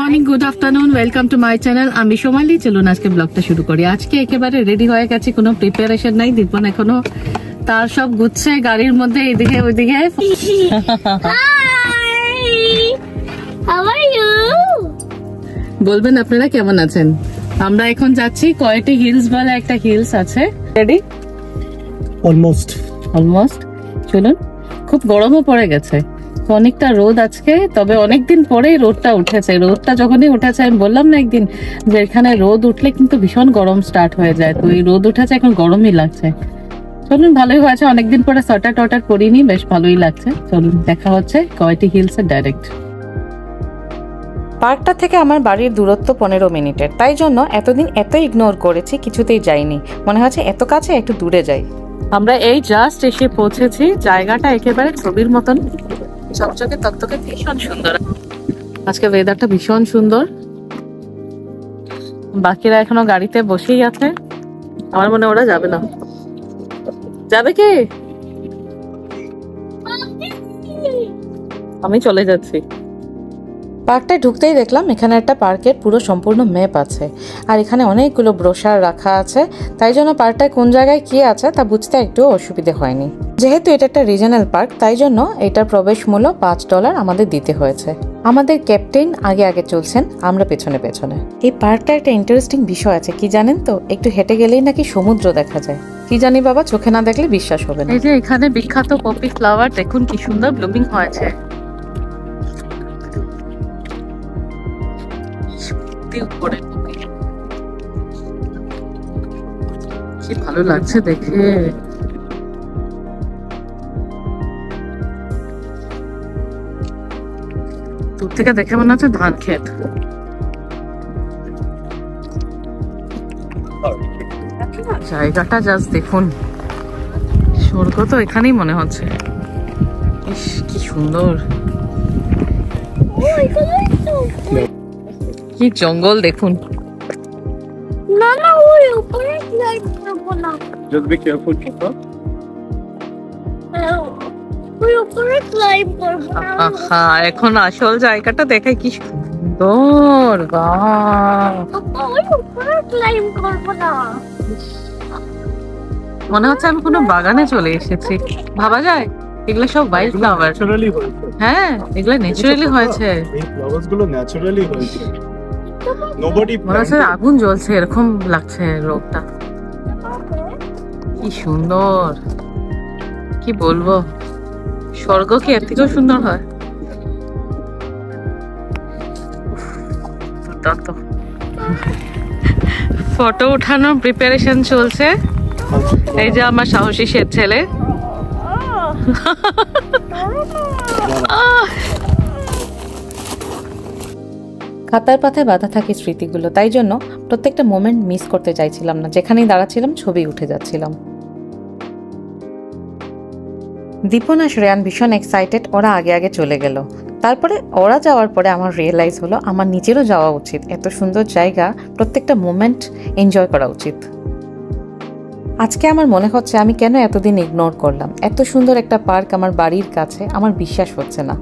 Morning, good afternoon, welcome to my channel. আমি Somali. চলুন আজকে ব্লগটা শুরু করি। আজকে একেবারে রেডি হয়ে গেছি, কোনো প্রিপারেশন নাই। দীপন এখনো তার সব গুচ্ছে গাড়ির মধ্যে এদিকে ওইদিকে। বলবেন আপনারা কেমন আছেন। আমরা এখন যাচ্ছি কয়েটি হিলস বলে একটা হিলস আছে। রেডি? অলমোস্ট চলুন। খুব গরমও পড়ে গেছে, অনেকটা রোদ আজকে, তবে অনেকদিন পরেই রোদটা উঠেছে। রোদটা যখনই উঠেছে, আমি বললাম না একদিন যে এখানে রোদ উঠলে কিন্তু ভীষণ গরম স্টার্ট হয়ে যায়, তো এই রোদ উঠেছে, এখন গরমই লাগছে। চলুন, ভালোই হয়েছে, অনেকদিন পরে সোয়েটার টটার পরিনি, বেশ ভালোই লাগছে। চলুন, দেখা হচ্ছে কয়েটি হিলস এর ডাইরেক্ট। পার্কটা থেকে আমার বাড়ির দূরত্ব 15 মিনিটের, তাই জন্য এতদিন এত ইগনোর করেছি, কিছুতেই যাইনি। মনে হচ্ছে এত কাছে, একটু দূরে যাই। আমরা এই জাস্ট এসে পৌঁছেছি। জায়গাটা একেবারে ছবির মতন চকচকে তকতকে, ভীষণ সুন্দর। আজকে ওয়েদারটা ভীষণ সুন্দর। বাকিরা এখনো গাড়িতে বসেই আছে। আমার মনে ওরা যাবে না। যাবে কি? আমি চলে যাচ্ছি। পার্কটায় ঢুকতেই দেখলাম এখানে একটা পার্কের পুরো সম্পূর্ণ ম্যাপ আছে, আর এখানে অনেকগুলো ব্রোশার রাখা আছে, তাই জন্য পার্কটায় কোন জায়গায় কি আছে তা বুঝতে একটু অসুবিধে হয়নি। যেহেতু এটা একটা রিজনাল পার্ক, তাই জন্য এটার প্রবেশ মূল্য $5 আমাদের দিতে হয়েছে। আমাদের ক্যাপ্টেন আগে আগে চলছেন, আমরা পেছনে পেছনে। এই পার্কটা একটা ইন্টারেস্টিং বিষয় আছে, কি জানেন তো? একটু হেঁটে গেলেই নাকি সমুদ্র দেখা যায়। কি জানি বাবা, চোখে না দেখলে বিশ্বাস হবে না। এই যে এখানে বিখ্যাত পপি ফ্লাওয়ার, দেখুন কি সুন্দর ব্লুমিং হয়েছে। কি ভালো লাগছে দেখে। দূর থেকে দেখে মনে হচ্ছে ধান ক্ষেত। জায়গাটা জাস্ট দেখুন, স্বর্গ তো এখানেই মনে হচ্ছে। ইস, কি সুন্দর, কি জঙ্গল দেখুন। না না, ওই উপরে ক্লাইম্ব করব না। just be careful Chica. ওই উপরে ক্লাইম্ব করব না। আহা, এখন আসল জায়গাটা দেখাই, কি সুন্দর। বাহ, ওই উপরে ক্লাইম্ব করব না। মনে হচ্ছে আমি কোনো বাগানে চলে এসেছি। ভাবা যায় এগুলো সব ওয়াইল্ড ফ্লাওয়ার। ন্যাচারালি হয়েছে। হ্যাঁ, এগুলো ন্যাচারালি হয়েছে। এই ফ্লাওয়ার্স গুলো ন্যাচারালি হয়েছে। নোবডি মনে হচ্ছে আগুন জ্বলছে, এরকম লাগছে রোগটা। কি সুন্দর, কি বলবো, স্বর্গ কি এর থেকেও সুন্দর হয়? ফটো উঠানোর প্রিপারেশন চলছে। এই যে আমার সাহসী শেঠ ছেলে। খাতার পাতায় বাঁধা থাকে স্মৃতিগুলো, তাই জন্য প্রত্যেকটা মোমেন্ট মিস করতে চাইছিলাম না। যেখানেই দাঁড়াচ্ছিলাম ছবি উঠে যাচ্ছিলাম। দীপন আর শ্রেয়ান ভীষণ এক্সাইটেড, ওরা আগে আগে চলে গেল। তারপরে ওরা যাওয়ার পরে আমার রিয়েলাইজ হলো আমার নিজেরও যাওয়া উচিত। এত সুন্দর জায়গা, প্রত্যেকটা মোমেন্ট এনজয় করা উচিত। আজকে আমার মনে হচ্ছে আমি কেন এতদিন ইগনোর করলাম। এত সুন্দর একটা পার্ক আমার বাড়ির কাছে, আমার বিশ্বাস হচ্ছে না।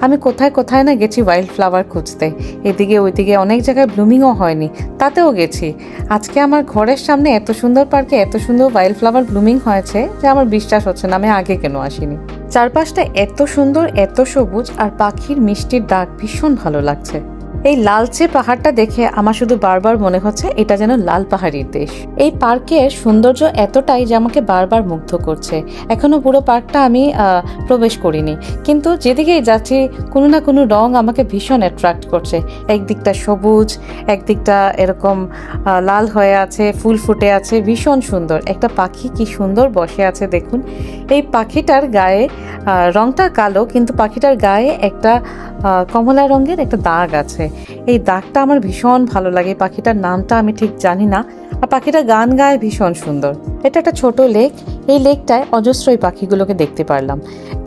আমি কোথায় কোথায় না গেছি ওয়াইল্ড ফ্লাওয়ার খুঁজতে, এদিকে ওইদিকে, অনেক জায়গায় ব্লুমিংও হয়নি, তাতেও গেছি। আজকে আমার ঘরের সামনে এত সুন্দর পার্কে এত সুন্দর ওয়াইল্ড ফ্লাওয়ার ব্লুমিং হয়েছে যে আমার বিশ্বাস হচ্ছে না আমি আগে কেন আসিনি। চারপাশটা এত সুন্দর, এত সবুজ, আর পাখির মিষ্টির ডাক ভীষণ ভালো লাগছে। এই লালচে পাহাড়টা দেখে আমার শুধু বারবার মনে হচ্ছে এটা যেন লাল পাহাড়ির দেশ। এই পার্কের সৌন্দর্য এতটাই যে আমাকে বারবার মুগ্ধ করছে। এখনো পুরো পার্কটা আমি প্রবেশ করিনি, কিন্তু যেদিকেই যাচ্ছি কোনো না কোনো রং আমাকে ভীষণ অ্যাট্রাক্ট করছে। একদিকটা সবুজ, একদিকটা এরকম লাল হয়ে আছে, ফুল ফুটে আছে, ভীষণ সুন্দর। একটা পাখি কি সুন্দর বসে আছে দেখুন। এই পাখিটার গায়ে রংটা কালো, কিন্তু পাখিটার গায়ে একটা কমলা রঙের একটা দাগ আছে। এই দাগটা আমার ভীষণ ভালো লাগে। পাখিটার নামটা আমি ঠিক জানি না, আর পাখিটা গান গায় ভীষণ সুন্দর। এটা একটা ছোট লেক। এই লেকটায় অজস্র এই পাখিগুলোকে দেখতে পারলাম,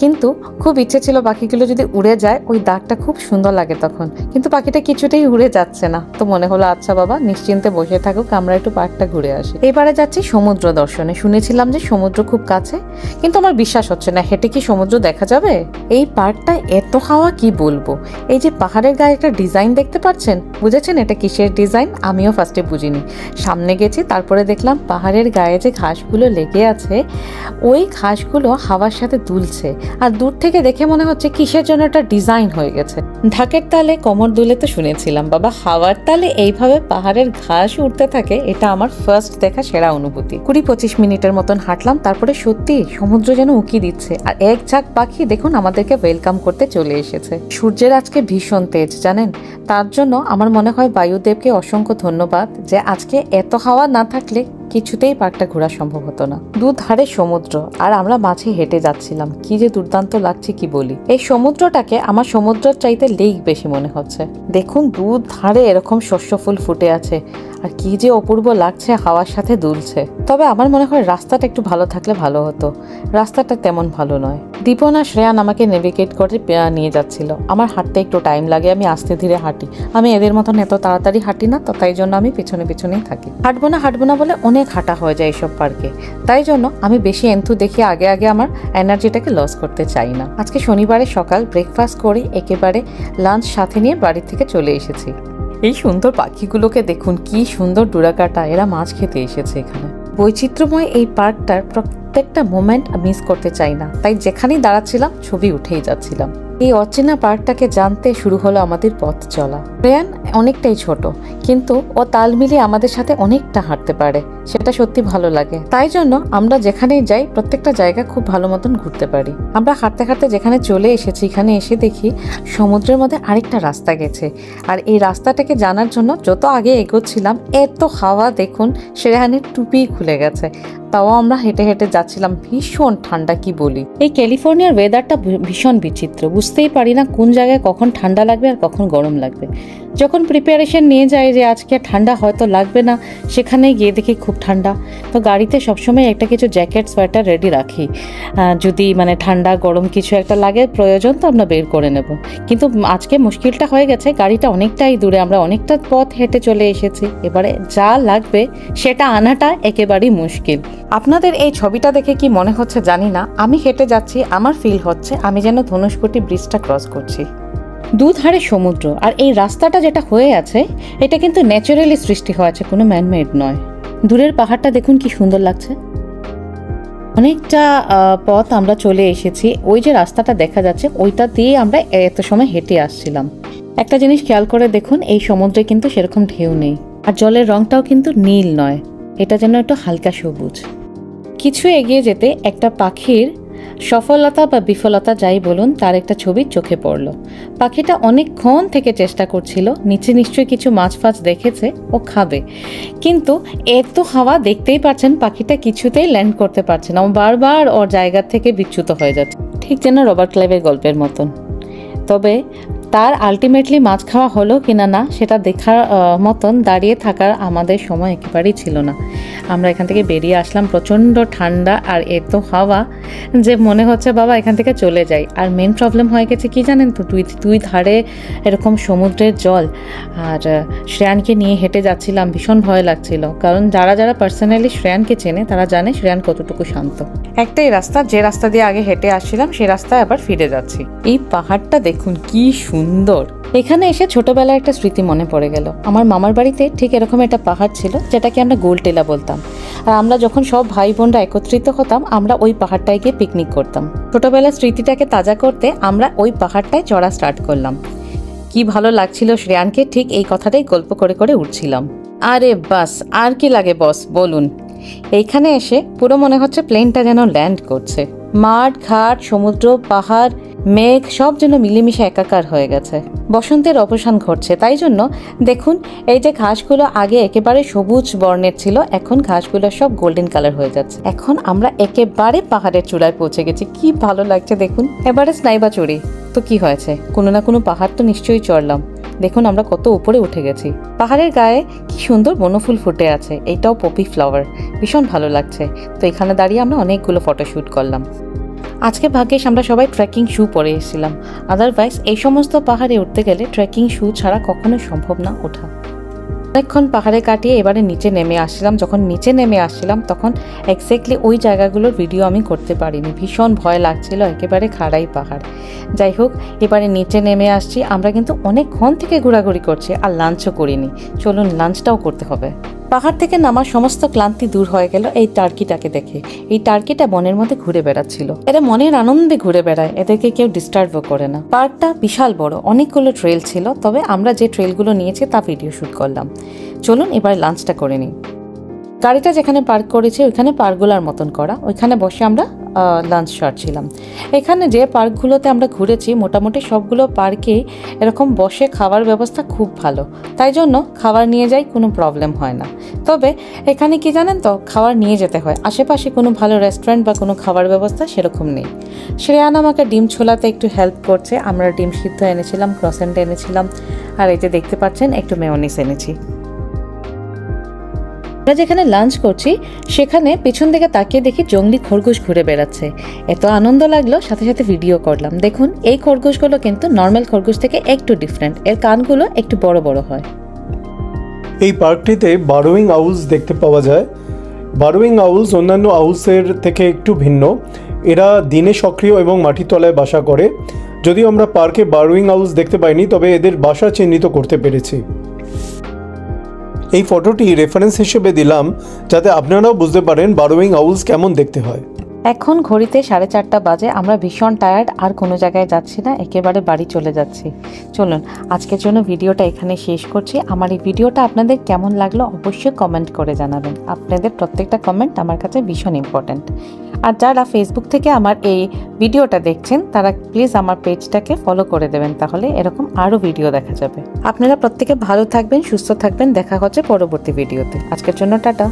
কিন্তু খুব ইচ্ছে ছিল পাখিগুলো যদি উড়ে যায়, ওই দাগটা খুব সুন্দর লাগে তখন, কিন্তু পাখিটা কিছুতেই উড়ে যাচ্ছে না। তো মনে হলো আচ্ছা বাবা নিশ্চিন্তে বসে থাকুক, আমরা একটু পার্কটা ঘুরে আসি। এবারে যাচ্ছি সমুদ্র দর্শনে। শুনেছিলাম যে সমুদ্র খুব কাছে, কিন্তু আমার বিশ্বাস হচ্ছে না হেঁটে কি সমুদ্র দেখা যাবে। এই পার্কটা এত হাওয়া কি বলবো। এই যে পাহাড়ের গায়ে একটা ডিজাইন দেখতে পাচ্ছেন, বুঝেছেন এটা কিসের ডিজাইন? আমিও ফার্স্টে বুঝিনি। সামনে গেছি, তারপরে দেখলাম পাহাড়ের গায়ে যে ঘাসগুলো লেগে আছে, ওই ঘাসগুলো হাওয়ার সাথে দুলছে, আর দূর থেকে দেখে মনে হচ্ছে কিসের জন্য একটা ডিজাইন হয়ে গেছে। ঢাকের তালে কোমর দুলে তো শুনেছিলাম, বাবা হাওয়ার তালে এইভাবে পাহাড়ের ঘাস উঠতে থাকে, এটা আমার ফার্স্ট দেখা সেরা অনুভূতি। 20-25 মিনিটের মতন হাঁটলাম, তারপরে সত্যি সমুদ্র যেন উকি দিচ্ছে, আর এক ঝাঁক পাখি দেখুন আমাদেরকে ওয়েলকাম করতে চলে এসেছে। সূর্যের আজকে ভীষণ তেজ জানেন, তার জন্য আমার মনে হয় বায়ুদেবকে অসংখ্য ধন্যবাদ যে আজকে এত হাওয়া না থাকলে কিছুতেই পার্কটা ঘোরা সম্ভব হতো না। দুধারে সমুদ্র আর আমরা মাঝে হেঁটে যাচ্ছিলাম, কি যে দুর্দান্ত লাগছে কি বলি। এই সমুদ্রটাকে আমার সমুদ্রের চাইতে লেক বেশি মনে হচ্ছে। দেখুন দুধারে এরকম শস্য ফুল ফুটে আছে, আর কি যে অপূর্ব লাগছে, হাওয়ার সাথে দুলছে। তবে আমার মনে হয় রাস্তাটা একটু ভালো থাকলে ভালো হতো, রাস্তাটা তেমন ভালো নয়। দীপন আর শ্রেয়ান আমাকে নেভিগেট করে নিয়ে যাচ্ছিল। আমার হাঁটতে একটু টাইম লাগে, আমি আস্তে ধীরে হাঁটি, আমি এদের মতন এত তাড়াতাড়ি হাঁটি না, তো তাই জন্য আমি পিছনে পিছনেই থাকি। হাঁটবো না বলে অনেক হাঁটা হয়ে যায় এইসব পার্কে, তাই জন্য আমি বেশি এন্থু দেখি আগে আগে আমার এনার্জিটাকে লস করতে চাই না। আজকে শনিবারে সকাল ব্রেকফাস্ট করে একেবারে লাঞ্চ সাথে নিয়ে বাড়ি থেকে চলে এসেছি। এই সুন্দর পাখিগুলোকে দেখুন, কি সুন্দর ডুরাকাটা, এরা মাছ খেতে এসেছে এখানে। বৈচিত্র্যময় এই পার্কটার প্রত্যেকটা মোমেন্ট মিস করতে চাই না, তাই যেখানেই দাঁড়াচ্ছিলাম ছবি উঠেই যাচ্ছিলাম। এই অচেনা পার্কটাকে জানতে শুরু হলো আমাদের পথ চলা। রেয়ান অনেকটাই ছোট, কিন্তু ও তাল মিলিয়ে আমাদের সাথে অনেকটা হাঁটতে পারে, সেটা সত্যি ভালো লাগে। তাই জন্য আমরা যেখানেই যাই প্রত্যেকটা জায়গা খুব ভালো মতন ঘুরতে পারি। আমরা হাঁটতে হাঁটতে যেখানে চলে এসেছি, এখানে এসে দেখি সমুদ্রের মধ্যে আরেকটা রাস্তা গেছে, আর এই রাস্তাটাকে জানার জন্য যত আগে এগোচ্ছিলাম এত হাওয়া, দেখুন শেরহানের টুপি খুলে গেছে, তাও আমরা হেঁটে হেঁটে যাচ্ছিলাম। ভীষণ ঠান্ডা কি বলি। এই ক্যালিফোর্নিয়ার ওয়েদারটা ভীষণ বিচিত্র, বুঝতেই পারি না কোন জায়গায় কখন ঠান্ডা লাগবে আর কখন গরম লাগবে। যখন প্রিপারেশন নিয়ে যায় যে আজকে ঠান্ডা হয়তো লাগবে না, সেখানে গিয়ে দেখি খুব ঠান্ডা। তো গাড়িতে সবসময় একটা কিছু জ্যাকেট সোয়েটার রেডি রাখি, যদি মানে ঠান্ডা গরম কিছু একটা লাগে প্রয়োজন তো আমরা বের করে নেব। কিন্তু আজকে মুশকিলটা হয়ে গেছে, গাড়িটা অনেকটাই দূরে, আমরা অনেকটা পথ হেঁটে চলে এসেছি, এবারে যা লাগবে সেটা আনাটা একেবারেই মুশকিল। আপনাদের এই ছবিটা দেখে কি মনে হচ্ছে জানি না, আমি হেঁটে যাচ্ছি, আমার ফিল হচ্ছে আমি যেন ধনুষকোটি ব্রিজটা ক্রস করছি। দুধারে সমুদ্র, আর এই রাস্তাটা যেটা হয়ে আছে এটা কিন্তু ন্যাচারালি সৃষ্টি হয়েছে, কোনো ম্যানমেড নয়। দূরের পাহাড়টা দেখুন কি সুন্দর লাগছে। অনেকটা পথ আমরা চলে এসেছি, ওই যে রাস্তাটা দেখা যাচ্ছে ওইটা দিয়ে আমরা এত সময় হেঁটে আসছিলাম। একটা জিনিস খেয়াল করে দেখুন, এই সমুদ্রে কিন্তু সেরকম ঢেউ নেই, আর জলের রংটাও কিন্তু নীল নয়, এটা যেন একটু হালকা সবুজ। কিছু এগিয়ে যেতে একটা পাখির সফলতা বা বিফলতা যাই বলুন, তার একটা ছবি চোখে পড়ল। পাখিটা অনেকক্ষণ থেকে চেষ্টা করছিল, নিচে নিশ্চয়ই কিছু মাছ ফাছ দেখেছে, ও খাবে, কিন্তু এত হাওয়া দেখতেই পাচ্ছেন পাখিটা কিছুতেই ল্যান্ড করতে পারছে না, ও বারবার ওর জায়গা থেকে বিচ্যুত হয়ে যাচ্ছে, ঠিক যেন রবার্ট ক্লাইভের গল্পের মতন। তবে তার আলটিমেটলি মাছ খাওয়া হলো কিনা না সেটা দেখার মতন দাঁড়িয়ে থাকার আমাদের সময় একেবারেই ছিল না। আমরা এখান থেকে বেরিয়ে আসলাম, প্রচণ্ড ঠান্ডা আর এত হাওয়া যে মনে হচ্ছে বাবা এখান থেকে চলে যাই। আর মেন প্রবলেম হয়ে গেছে কি জানেন তো, দুই ধারে এরকম সমুদ্রের জল, আর শ্রেয়ানকে নিয়ে হেঁটে যাচ্ছিলাম, ভীষণ ভয় লাগছিল, কারণ যারা যারা পার্সোনালি শ্রেয়ানকে চেনে তারা জানে শ্রেয়ান কতটুকু শান্ত। একটাই রাস্তা, যে রাস্তা দিয়ে আগে হেঁটে আসছিলাম সেই রাস্তায় আবার ফিরে যাচ্ছি। এই পাহাড়টা দেখুন কি সুন্দর। এখানে এসে ছোটবেলায় একটা স্মৃতি মনে পড়ে গেল। আমার মামার বাড়িতে ঠিক এরকম একটা পাহাড় ছিল, যেটাকে আমরা গোলটেলা বলতাম, আর আমরা যখন সব ভাই বোনরা একত্রিত হতাম আমরা ওই পাহাড়টায় গিয়ে পিকনিক করতাম। ছোটবেলার স্মৃতিটাকে তাজা করতে আমরা ওই পাহাড়টায় চড়া স্টার্ট করলাম। কি ভালো লাগছিল শ্রেয়ানকে, ঠিক এই কথাটাই গল্প করে করে উঠছিলাম। আরে বাস, আর কি লাগে বস বলুন। এইখানে এসে পুরো মনে হচ্ছে প্লেনটা যেন ল্যান্ড করছে। মাঠ ঘাট সমুদ্র পাহাড় মেঘ সব যেন মিলেমিশে একাকার হয়ে গেছে। বসন্তের অবসান ঘটছে, তাই জন্য দেখুন এই যে ঘাসগুলো আগে একেবারে সবুজ বর্ণের ছিল, এখন ঘাসগুলো সব গোল্ডেন কালার হয়ে যাচ্ছে। এখন আমরা একেবারে পাহাড়ের চূড়ায় পৌঁছে গেছি, কি ভালো লাগছে দেখুন। এবারে স্নাইবা চড়ি তো কি হয়েছে, কোনো না কোনো পাহাড় তো নিশ্চয়ই চড়লাম। দেখুন আমরা কত উপরে উঠে গেছি। পাহাড়ের গায়ে কি সুন্দর বনফুল ফুটে আছে, এইটাও পপি ফ্লাওয়ার, ভীষণ ভালো লাগছে। তো এখানে দাঁড়িয়ে আমরা অনেকগুলো ফটোশ্যুট করলাম। আজকে ভাগ্যিস আমরা সবাই ট্রেকিং শু পরে এসেছিলাম, আদারওয়াইজ এই সমস্ত পাহাড়ে উঠতে গেলে ট্রেকিং শু ছাড়া কখনোই সম্ভব না ওঠা। অনেকক্ষণ পাহাড়ে কাটিয়ে এবারে নিচে নেমে আসছিলাম। যখন নিচে নেমে আসছিলাম তখন এক্স্যাক্টলি ওই জায়গাগুলোর ভিডিও আমি করতে পারিনি, ভীষণ ভয় লাগছিল, একেবারে খাড়াই পাহাড়। যাই হোক, এবারে নিচে নেমে আসছি। আমরা কিন্তু অনেকক্ষণ থেকে ঘোরাঘুরি করছি আর লাঞ্চও করিনি, চলুন লাঞ্চটাও করতে হবে। পাহাড় থেকে নামার সমস্ত ক্লান্তি দূর হয়ে গেল এই টার্কিটাকে দেখে। এই টার্কিটা বনের মধ্যে ঘুরে বেড়াচ্ছিল, এরা মনের আনন্দে ঘুরে বেড়ায়, এদেরকে কেউ ডিস্টার্বও করে না। পার্কটা বিশাল বড়, অনেকগুলো ট্রেল ছিল, তবে আমরা যে ট্রেলগুলো নিয়েছি তা ভিডিও শ্যুট করলাম। চলুন এবার লাঞ্চটা করে নিই। গাড়িটা যেখানে পার্ক করেছি ওইখানে পার্কগুলোর মতন করা, ওইখানে বসে আমরা লাঞ্চ সারছিলাম। এখানে যে পার্কগুলোতে আমরা ঘুরেছি মোটামুটি সবগুলো পার্কেই এরকম বসে খাওয়ার ব্যবস্থা খুব ভালো, তাই জন্য খাবার নিয়ে যাই কোনো প্রবলেম হয় না। তবে এখানে কি জানেন তো, খাবার নিয়ে যেতে হয়, আশেপাশে কোনো ভালো রেস্টুরেন্ট বা কোনো খাবার ব্যবস্থা সেরকম নেই। শ্রেয়ান আমাকে ডিম ছোলাতে একটু হেল্প করছে, আমরা ডিম সিদ্ধ এনেছিলাম, ক্রসেন্ট এনেছিলাম, আর এই যে দেখতে পাচ্ছেন একটু মেয়োনিজ এনেছি। আমরা যেখানে লাঞ্চ করছি সেখানে পেছন দিকে তাকিয়ে দেখি জঙ্গলি খরগোশ ঘুরে বেড়াচ্ছে, এত আনন্দ লাগলো, সাথে সাথে ভিডিও করলাম। দেখুন এই খরগোশগুলো কিন্তু নর্মাল খরগোশ থেকে একটু ডিফারেন্ট, এর কানগুলো একটু বড় বড় হয়। এই পার্কটিতে বারোইং আউলস দেখতে পাওয়া যায়। বারোইং আউলস অন্যান্য আউলসের থেকে একটু ভিন্ন, এরা দিনে সক্রিয় এবং মাটির তলায় বাসা করে। যদিও আমরা পার্কে বারোইং আউলস দেখতে পাইনি, তবে এদের বাসা চিহ্নিত করতে পেরেছি। এই ফটোটি রেফারেন্স হিসেবে দিলাম যাতে আপনারাও বুঝতে পারেন বারোইং আউলস কেমন দেখতে হয়। এখন ঘড়িতে 4:30 বাজে, আমরা ভীষণ টায়ার্ড, আর কোনো জায়গায় যাচ্ছি না, একেবারে বাড়ি চলে যাচ্ছি। চলুন আজকের জন্য ভিডিওটা এখানে শেষ করছি। আমার এই ভিডিওটা আপনাদের কেমন লাগলো অবশ্যই কমেন্ট করে জানাবেন, আপনাদের প্রত্যেকটা কমেন্ট আমার কাছে ভীষণ ইম্পর্ট্যান্ট। আর যারা ফেসবুক থেকে আমার এই ভিডিওটা দেখছেন তারা প্লিজ আমার পেজটাকে ফলো করে দেবেন, তাহলে এরকম আরও ভিডিও দেখা যাবে। আপনারা প্রত্যেকে ভালো থাকবেন, সুস্থ থাকবেন, দেখা হচ্ছে পরবর্তী ভিডিওতে। আজকের জন্য টাটা।